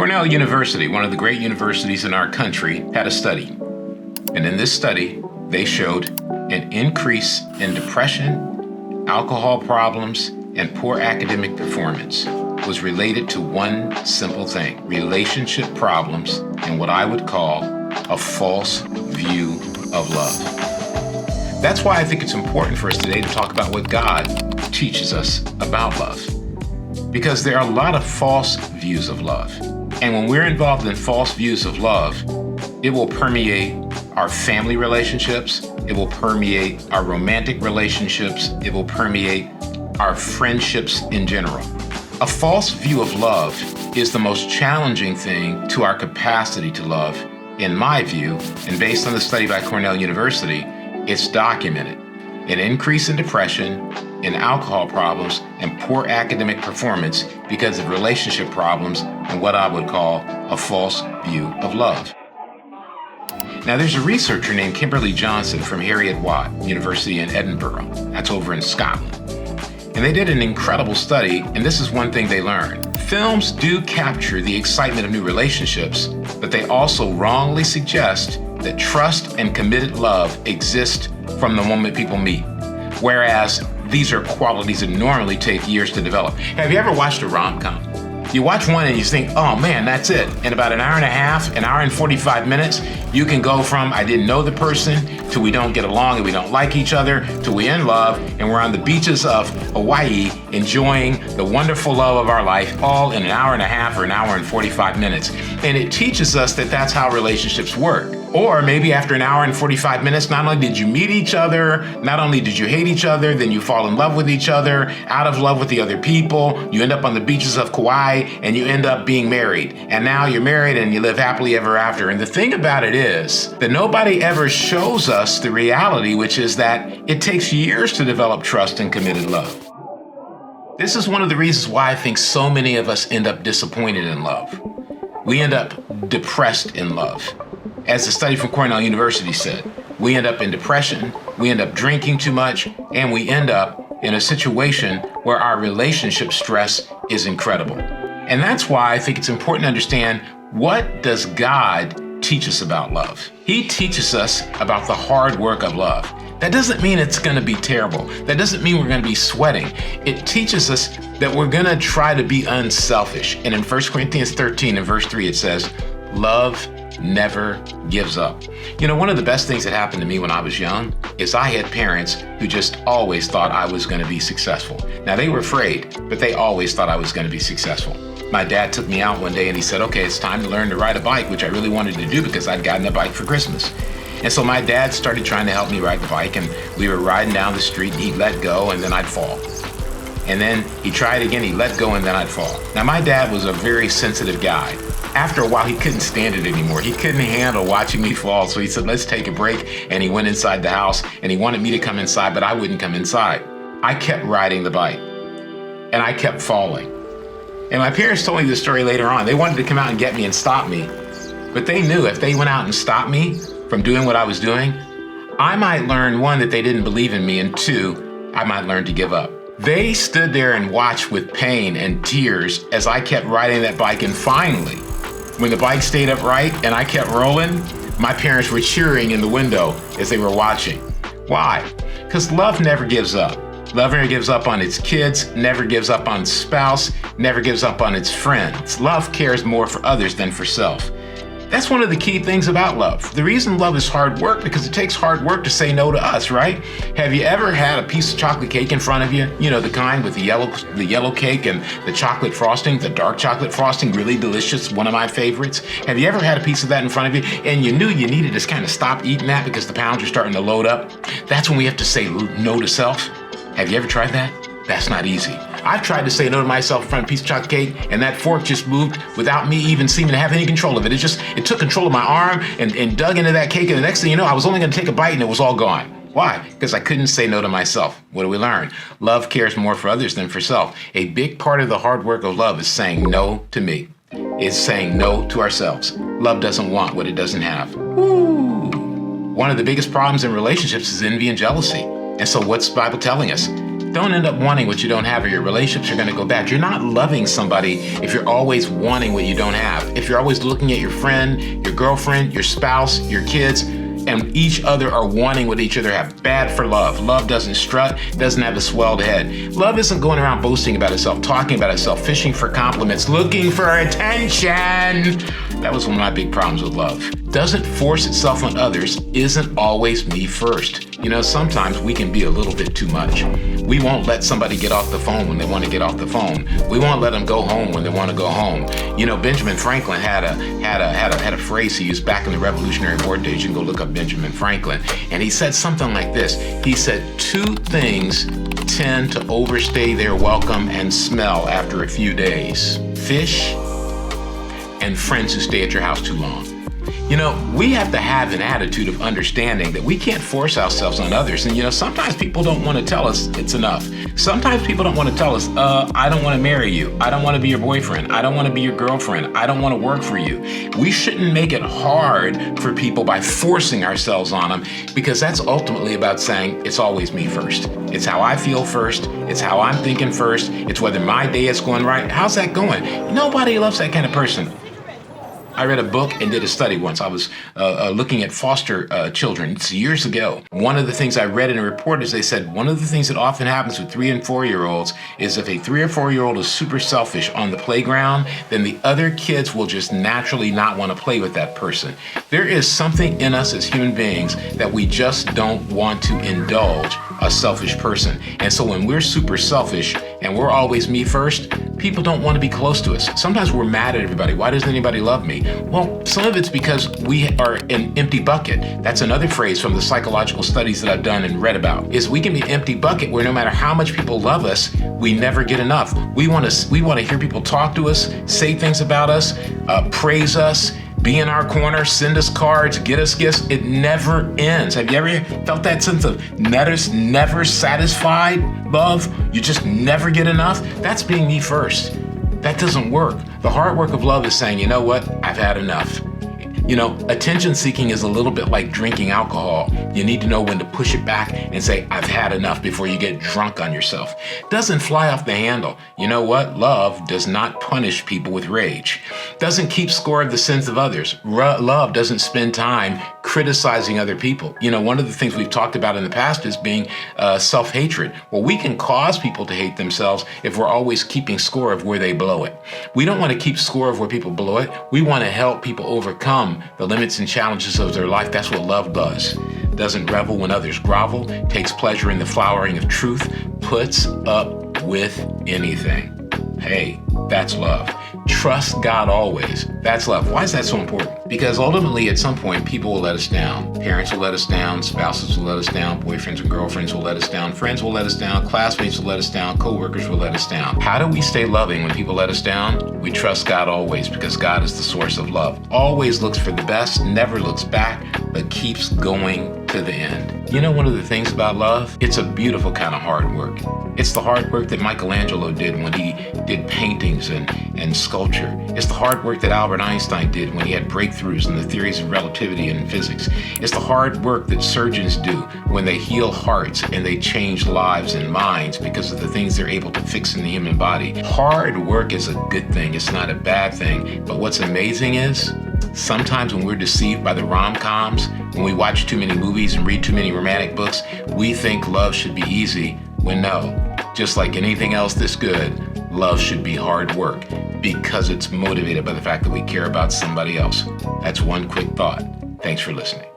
Cornell University, one of the great universities in our country, had a study. And in this study, they showed an increase in depression, alcohol problems, and poor academic performance was related to one simple thing: relationship problems and what I would call a false view of love. That's why I think it's important for us today to talk about what God teaches us about love. Because there are a lot of false views of love. And when we're involved in false views of love, it will permeate our family relationships. It will permeate our romantic relationships. It will permeate our friendships in general. A false view of love is the most challenging thing to our capacity to love, in my view, and based on the study by Cornell University, it's documented. An increase in depression, in alcohol problems, and poor academic performance because of relationship problems and what I would call a false view of love. Now, there's a researcher named Kimberly Johnson from Heriot-Watt University in Edinburgh. That's over in Scotland. And they did an incredible study, and this is one thing they learned. Films do capture the excitement of new relationships, but they also wrongly suggest that trust and committed love exist from the moment people meet, whereas these are qualities that normally take years to develop. Have you ever watched a rom-com? You watch one and you think, oh man, that's it. In about an hour and a half, an hour and 45 minutes, you can go from I didn't know the person to we don't get along and we don't like each other to we in love and we're on the beaches of Hawaii enjoying the wonderful love of our life all in an hour and a half or an hour and 45 minutes. And it teaches us that that's how relationships work. Or maybe after an hour and 45 minutes, not only did you meet each other, not only did you hate each other, then you fall in love with each other, out of love with the other people, you end up on the beaches of Kauai, and you end up being married. And now you're married and you live happily ever after. And the thing about it is that nobody ever shows us the reality, which is that it takes years to develop trust and committed love. This is one of the reasons why I think so many of us end up disappointed in love. We end up depressed in love. As the study from Cornell University said, we end up in depression, we end up drinking too much, and we end up in a situation where our relationship stress is incredible. And that's why I think it's important to understand, what does God teach us about love? He teaches us about the hard work of love. That doesn't mean it's going to be terrible. That doesn't mean we're going to be sweating. It teaches us that we're going to try to be unselfish. And in 1 Corinthians 13 and verse 3, it says, love never gives up. You know, one of the best things that happened to me when I was young is I had parents who just always thought I was going to be successful. Now, they were afraid, but they always thought I was going to be successful. My dad took me out one day and he said, okay, it's time to learn to ride a bike, which I really wanted to do because I'd gotten a bike for Christmas. And so my dad started trying to help me ride the bike, and we were riding down the street and he'd let go and then I'd fall. And then he tried again, he'd let go and then I'd fall. Now, my dad was a very sensitive guy. After a while, he couldn't stand it anymore. He couldn't handle watching me fall. So he said, let's take a break. And he went inside the house and he wanted me to come inside, but I wouldn't come inside. I kept riding the bike and I kept falling. And my parents told me this story later on. They wanted to come out and get me and stop me. But they knew if they went out and stopped me from doing what I was doing, I might learn, one, that they didn't believe in me, and two, I might learn to give up. They stood there and watched with pain and tears as I kept riding that bike. And finally, when the bike stayed upright and I kept rolling, my parents were cheering in the window as they were watching. Why? Because love never gives up. Love never gives up on its kids, never gives up on its spouse, never gives up on its friends. Love cares more for others than for self. That's one of the key things about love. The reason love is hard work, because it takes hard work to say no to us, right? Have you ever had a piece of chocolate cake in front of you? You know, the kind with the yellow cake and the chocolate frosting, the dark chocolate frosting, really delicious, one of my favorites. Have you ever had a piece of that in front of you and you knew you needed to kind of stop eating that because the pounds are starting to load up? That's when we have to say no to self. Have you ever tried that? That's not easy. I've tried to say no to myself in front of a piece of chocolate cake, and that fork just moved without me even seeming to have any control of it. It took control of my arm and dug into that cake, and the next thing you know, I was only going to take a bite and it was all gone. Why? Because I couldn't say no to myself. What do we learn? Love cares more for others than for self. A big part of the hard work of love is saying no to me. It's saying no to ourselves. Love doesn't want what it doesn't have. Woo! One of the biggest problems in relationships is envy and jealousy. And so what's the Bible telling us? Don't end up wanting what you don't have, or your relationships are going to go bad. You're not loving somebody if you're always wanting what you don't have. If you're always looking at your friend, your girlfriend, your spouse, your kids, and each other are wanting what each other have. Bad for love. Love doesn't strut, doesn't have a swelled head. Love isn't going around boasting about itself, talking about itself, fishing for compliments, looking for attention. That was one of my big problems with love. Doesn't force itself on others, isn't always me first. You know, sometimes we can be a little bit too much. We won't let somebody get off the phone when they want to get off the phone. We won't let them go home when they want to go home. You know, Benjamin Franklin had a phrase he used back in the Revolutionary War days. You can go look up Benjamin Franklin. And he said something like this. He said, 2 things tend to overstay their welcome and smell after a few days: fish and friends who stay at your house too long. You know, we have to have an attitude of understanding that we can't force ourselves on others. And, you know, sometimes people don't want to tell us it's enough. Sometimes people don't want to tell us, I don't want to marry you. I don't want to be your boyfriend. I don't want to be your girlfriend. I don't want to work for you. We shouldn't make it hard for people by forcing ourselves on them, because that's ultimately about saying it's always me first. It's how I feel first. It's how I'm thinking first. It's whether my day is going right. How's that going? Nobody loves that kind of person. I read a book and did a study once. I was looking at foster children. It's years ago. One of the things I read in a report is they said one of the things that often happens with 3 and 4-year-olds is if a 3 or 4-year-old is super selfish on the playground, then the other kids will just naturally not want to play with that person. There is something in us as human beings that we just don't want to indulge a selfish person. And so when we're super selfish and we're always me first, people don't want to be close to us. Sometimes we're mad at everybody. Why doesn't anybody love me? Well, some of it's because we are an empty bucket. That's another phrase from the psychological studies that I've done and read about, is we can be an empty bucket where no matter how much people love us, we never get enough. We want to hear people talk to us, say things about us, praise us, be in our corner, send us cards, get us gifts. It never ends. Have you ever felt that sense of never satisfied love? You just never get enough? That's being me first. That doesn't work. The hard work of love is saying, you know what? I've had enough. You know, attention seeking is a little bit like drinking alcohol. You need to know when to push it back and say, I've had enough, before you get drunk on yourself. Doesn't fly off the handle. You know what? Love does not punish people with rage. Doesn't keep score of the sins of others. Love doesn't spend time criticizing other people. You know, one of the things we've talked about in the past is being self-hatred. Well, we can cause people to hate themselves if we're always keeping score of where they blow it. We don't want to keep score of where people blow it. We want to help people overcome the limits and challenges of their life. That's what love does. Doesn't revel when others grovel, takes pleasure in the flowering of truth, puts up with anything. Hey, that's love. Trust God always. That's love. Why is that so important? Because ultimately, at some point, people will let us down. Parents will let us down. Spouses will let us down. Boyfriends and girlfriends will let us down. Friends will let us down. Classmates will let us down. Co-workers will let us down. How do we stay loving when people let us down? We trust God always, because God is the source of love. Always looks for the best, never looks back, but keeps going to the end. You know, one of the things about love, it's a beautiful kind of hard work. It's the hard work that Michelangelo did when he did paintings and sculpture. It's the hard work that Albert Einstein did when he had breakthroughs in the theories of relativity and physics. It's the hard work that surgeons do when they heal hearts and they change lives and minds because of the things they're able to fix in the human body. Hard work is a good thing. It's not a bad thing. But what's amazing is sometimes when we're deceived by the rom-coms, when we watch too many movies and read too many romantic books, we think love should be easy, when no. Just like anything else that's good, love should be hard work, because it's motivated by the fact that we care about somebody else. That's one quick thought. Thanks for listening.